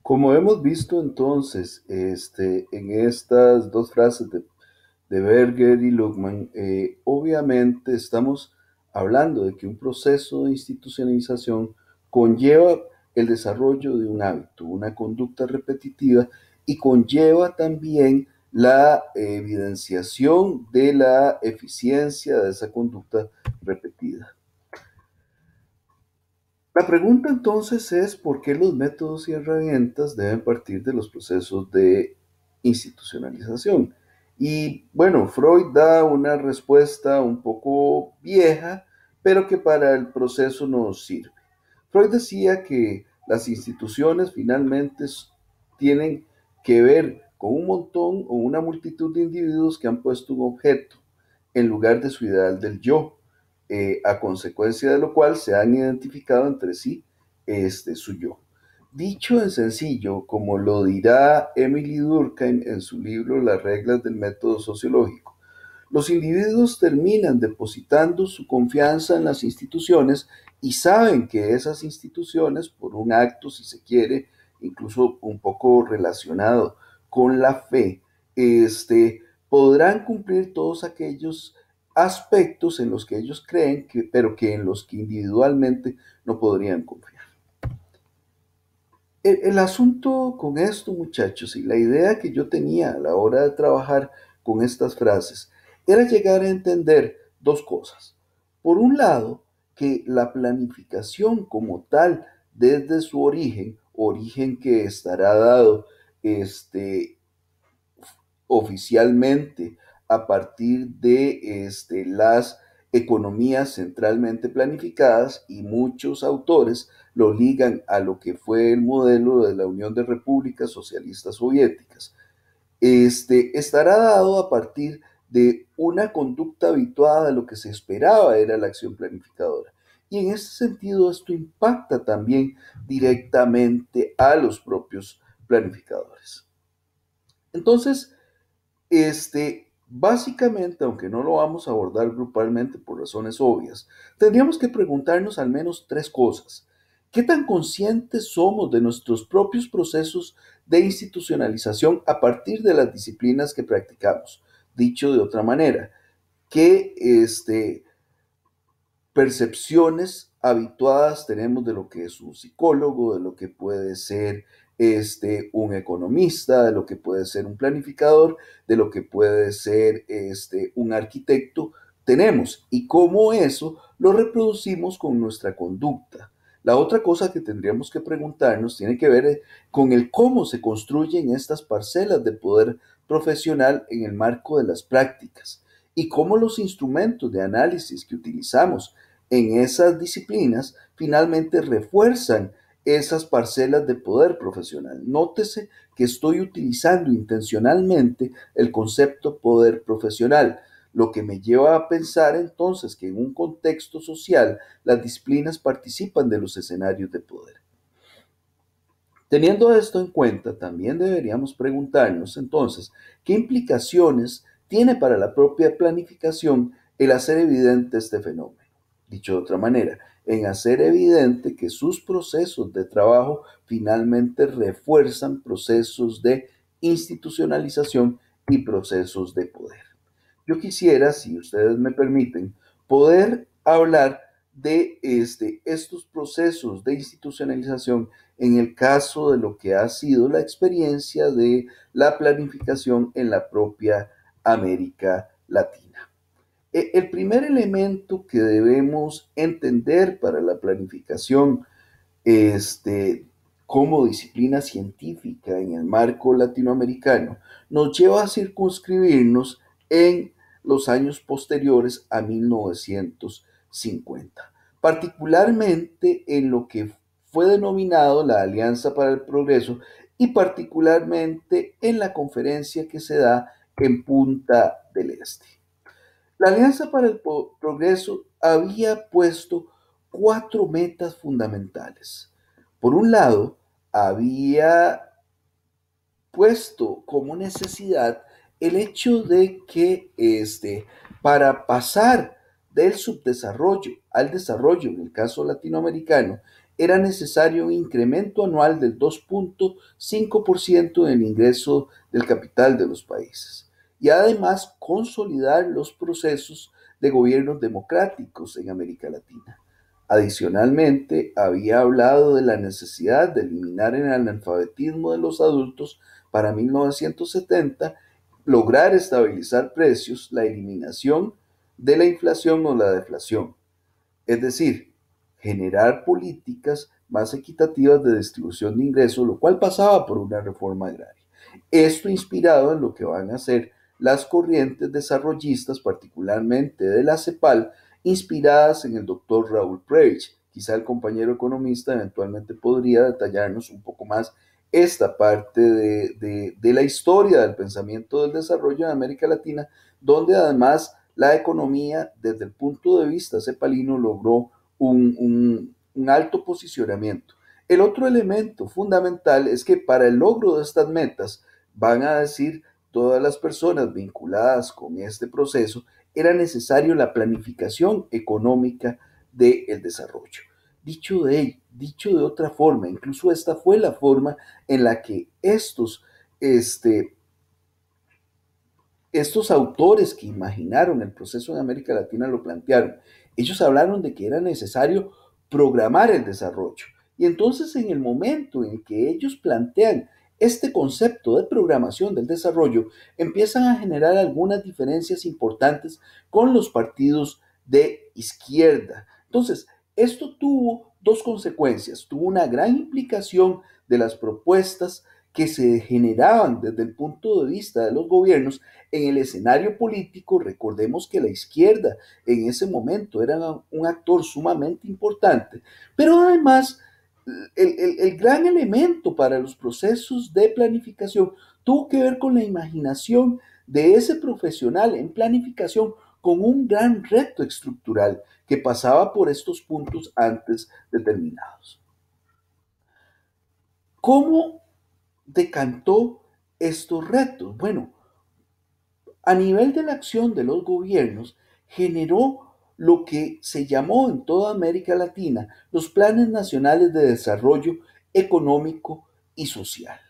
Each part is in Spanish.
Como hemos visto entonces en estas dos frases de Berger y Luhmann, obviamente estamos hablando de que un proceso de institucionalización conlleva el desarrollo de un hábito, una conducta repetitiva y conlleva también la evidenciación de la eficiencia de esa conducta repetida. La pregunta entonces es por qué los métodos y herramientas deben partir de los procesos de institucionalización. Y bueno, Freud da una respuesta un poco vieja, pero que para el proceso nos sirve. Freud decía que las instituciones finalmente tienen que ver con un montón o una multitud de individuos que han puesto un objeto en lugar de su ideal del yo, a consecuencia de lo cual se han identificado entre sí su yo. Dicho en sencillo, como lo dirá Emily Durkheim en su libro Las reglas del método sociológico, los individuos terminan depositando su confianza en las instituciones y saben que esas instituciones, por un acto, si se quiere, incluso un poco relacionado con la fe, podrán cumplir todos aquellos aspectos en los que ellos creen, pero que en los que individualmente no podrían confiar. El asunto con esto, muchachos, y la idea que yo tenía a la hora de trabajar con estas frases, era llegar a entender dos cosas. Por un lado, que la planificación como tal, desde su origen que estará dado oficialmente a partir de las economías centralmente planificadas, y muchos autores lo ligan a lo que fue el modelo de la Unión de Repúblicas Socialistas Soviéticas. Estará dado a partir de una conducta habituada de lo que se esperaba era la acción planificadora. Y en ese sentido esto impacta también directamente a los propios planificadores. Entonces, básicamente, aunque no lo vamos a abordar grupalmente por razones obvias, tendríamos que preguntarnos al menos tres cosas. ¿Qué tan conscientes somos de nuestros propios procesos de institucionalización a partir de las disciplinas que practicamos? Dicho de otra manera, ¿qué percepciones habituadas tenemos de lo que es un psicólogo, de lo que puede ser un economista, de lo que puede ser un planificador, de lo que puede ser un arquitecto? Tenemos, y cómo eso lo reproducimos con nuestra conducta. La otra cosa que tendríamos que preguntarnos tiene que ver con el cómo se construyen estas parcelas de poder profesional en el marco de las prácticas y cómo los instrumentos de análisis que utilizamos en esas disciplinas finalmente refuerzan esas parcelas de poder profesional. Nótese que estoy utilizando intencionalmente el concepto poder profesional, lo que me lleva a pensar entonces que en un contexto social las disciplinas participan de los escenarios de poder. Teniendo esto en cuenta, también deberíamos preguntarnos entonces qué implicaciones tiene para la propia planificación el hacer evidente este fenómeno. Dicho de otra manera, en hacer evidente que sus procesos de trabajo finalmente refuerzan procesos de institucionalización y procesos de poder. Yo quisiera, si ustedes me permiten, poder hablar de estos procesos de institucionalización en el caso de lo que ha sido la experiencia de la planificación en la propia América Latina. El primer elemento que debemos entender para la planificación como disciplina científica en el marco latinoamericano nos lleva a circunscribirnos en los años posteriores a 1950, particularmente en lo que fue denominado la Alianza para el Progreso y particularmente en la conferencia que se da en Punta del Este. La Alianza para el Progreso había puesto cuatro metas fundamentales. Por un lado, había puesto como necesidad el hecho de que para pasar del subdesarrollo al desarrollo, en el caso latinoamericano, era necesario un incremento anual del 2,5% en el ingreso del capital de los países y además consolidar los procesos de gobiernos democráticos en América Latina. Adicionalmente, había hablado de la necesidad de eliminar el analfabetismo de los adultos para 1970, lograr estabilizar precios, la eliminación de la inflación o la deflación, es decir, generar políticas más equitativas de distribución de ingresos, lo cual pasaba por una reforma agraria. Esto inspirado en lo que van a ser las corrientes desarrollistas, particularmente de la CEPAL, inspiradas en el doctor Raúl Prebisch. Quizá el compañero economista eventualmente podría detallarnos un poco más esta parte de la historia del pensamiento del desarrollo en América Latina, donde además la economía, desde el punto de vista cepalino, logró un alto posicionamiento. El otro elemento fundamental es que para el logro de estas metas, van a decir todas las personas vinculadas con este proceso, era necesario la planificación económica del desarrollo. Dicho de otra forma, incluso esta fue la forma en la que estos autores que imaginaron el proceso en América Latina lo plantearon. Ellos hablaron de que era necesario programar el desarrollo. Y entonces en el momento en que ellos plantean este concepto de programación del desarrollo, empiezan a generar algunas diferencias importantes con los partidos de izquierda. Entonces, esto tuvo dos consecuencias. Tuvo una gran implicación de las propuestas que se generaban desde el punto de vista de los gobiernos en el escenario político. Recordemos que la izquierda en ese momento era un actor sumamente importante, pero además el gran elemento para los procesos de planificación tuvo que ver con la imaginación de ese profesional en planificación con un gran reto estructural que pasaba por estos puntos antes determinados. ¿Cómo decantó estos retos? Bueno, a nivel de la acción de los gobiernos, generó lo que se llamó en toda América Latina los planes nacionales de desarrollo económico y social.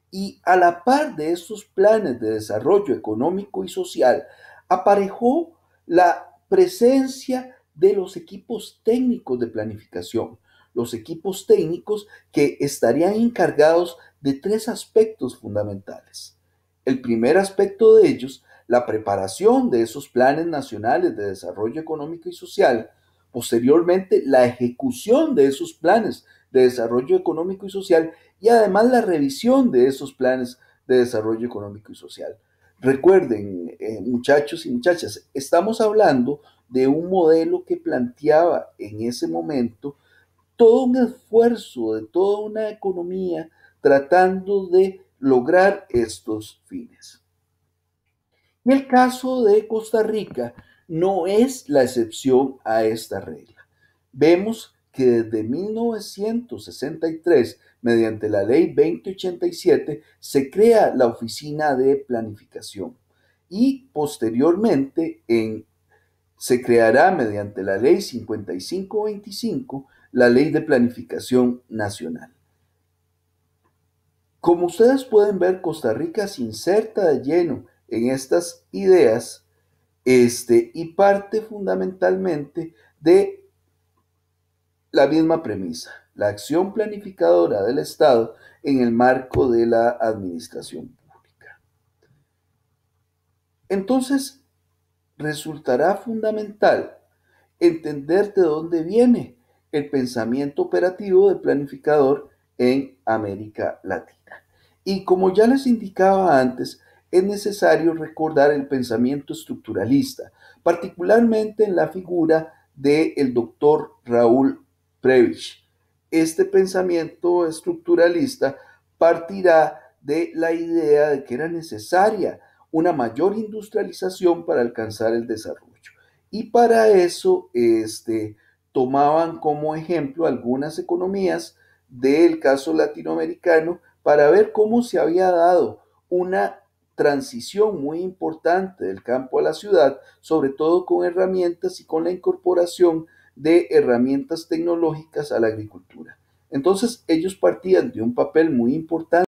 Y a la par de estos planes de desarrollo económico y social, aparejó la presencia de los equipos técnicos de planificación, los equipos técnicos que estarían encargados de tres aspectos fundamentales. El primer aspecto de ellos, la preparación de esos planes nacionales de desarrollo económico y social, posteriormente la ejecución de esos planes de desarrollo económico y social y además la revisión de esos planes de desarrollo económico y social. Recuerden, muchachos y muchachas, estamos hablando de un modelo que planteaba en ese momento todo un esfuerzo de toda una economía tratando de lograr estos fines. Y el caso de Costa Rica no es la excepción a esta regla. Vemos que desde 1963, mediante la ley 2087, se crea la Oficina de Planificación y posteriormente se creará mediante la ley 5525 la Ley de Planificación Nacional. Como ustedes pueden ver, Costa Rica se inserta de lleno en estas ideas y parte fundamentalmente de la misma premisa, la acción planificadora del Estado en el marco de la administración pública. Entonces, resultará fundamental entender de dónde viene el pensamiento operativo del planificador en América Latina. Y como ya les indicaba antes, es necesario recordar el pensamiento estructuralista, particularmente en la figura del doctor Raúl Prebisch. Este pensamiento estructuralista partirá de la idea de que era necesaria una mayor industrialización para alcanzar el desarrollo. Y para eso tomaban como ejemplo algunas economías del caso latinoamericano para ver cómo se había dado una transición muy importante del campo a la ciudad, sobre todo con herramientas y con la incorporación de herramientas tecnológicas a la agricultura. Entonces ellos partían de un papel muy importante